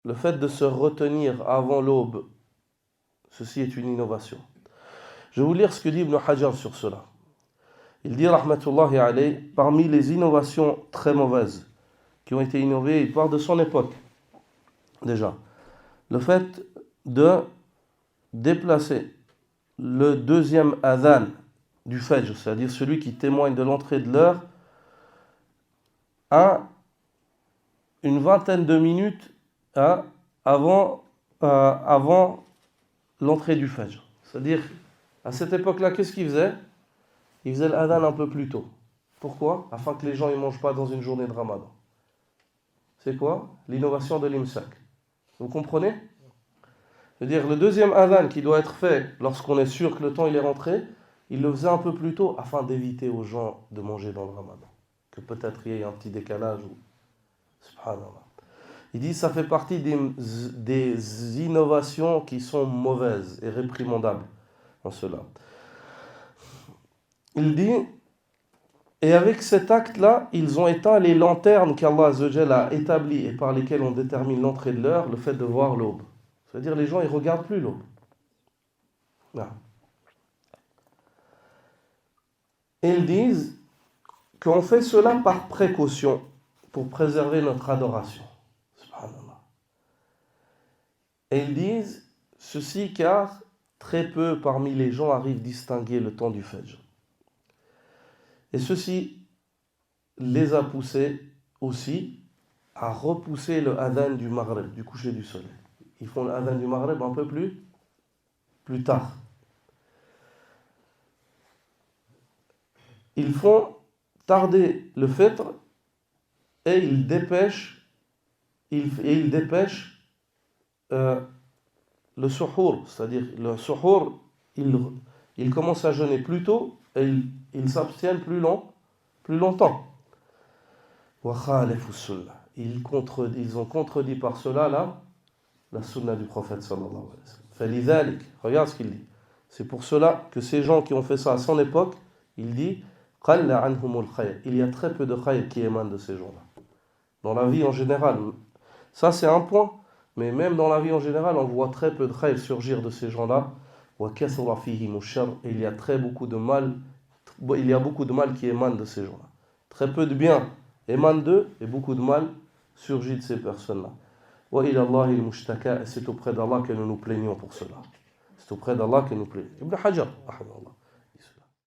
le fait de se retenir avant l'aube, ceci est une innovation. Je vais vous lire ce que dit Ibn Hajar sur cela. Il dit, rahmatullahi alayhi, parmi les innovations très mauvaises qui ont été innovées, il parle de son époque, déjà. Le fait de déplacer le deuxième adhan du Fajr, c'est-à-dire celui qui témoigne de l'entrée de l'heure, à une vingtaine de minutes avant l'entrée du Fajr. C'est-à-dire, à cette époque-là, qu'est-ce qu'ils faisaient? Ils faisaient l'adhan un peu plus tôt. Pourquoi? Afin que les gens ne mangent pas dans une journée de Ramadan. C'est quoi? L'innovation de l'imsak. Vous comprenez? C'est-à-dire, le deuxième adhan qui doit être fait lorsqu'on est sûr que le temps il est rentré, il le faisait un peu plus tôt afin d'éviter aux gens de manger dans le Ramadan. Que peut-être il y ait un petit décalage. Subhanallah. Il dit ça fait partie des innovations qui sont mauvaises et réprimandables en cela. Il dit, et avec cet acte-là, ils ont éteint les lanternes qu'Allah Azzawajal a établies et par lesquelles on détermine l'entrée de l'heure, le fait de voir l'aube. C'est-à-dire les gens ils ne regardent plus l'aube. Non. Et ils disent qu'on fait cela par précaution pour préserver notre adoration. Subhanallah. Et ils disent ceci car très peu parmi les gens arrivent à distinguer le temps du Fajr. Et ceci les a poussés aussi à repousser le adhan du Maghrib, du coucher du soleil. Ils font le adhan du Maghrib un peu plus tard. Ils font tarder le fitr et ils dépêchent le suhour, c'est-à-dire le suhour, ils commencent à jeûner plus tôt et ils s'abstiennent plus longtemps. Ils ont contredit par cela la sunna du prophète sallallahu alayhi wa sallam. Regarde ce qu'il dit. C'est pour cela que ces gens qui ont fait ça à son époque, il dit il y a très peu de khayr qui émanent de ces gens-là. Dans la vie en général, ça c'est un point, mais même dans la vie en général, on voit très peu de khayr surgir de ces gens-là. Et il y a beaucoup de mal qui émane de ces gens-là. Très peu de bien émane d'eux et beaucoup de mal surgit de ces personnes-là. Et c'est auprès d'Allah que nous nous plaignons pour cela. C'est auprès d'Allah que nous plaignons. Ibn Hajar,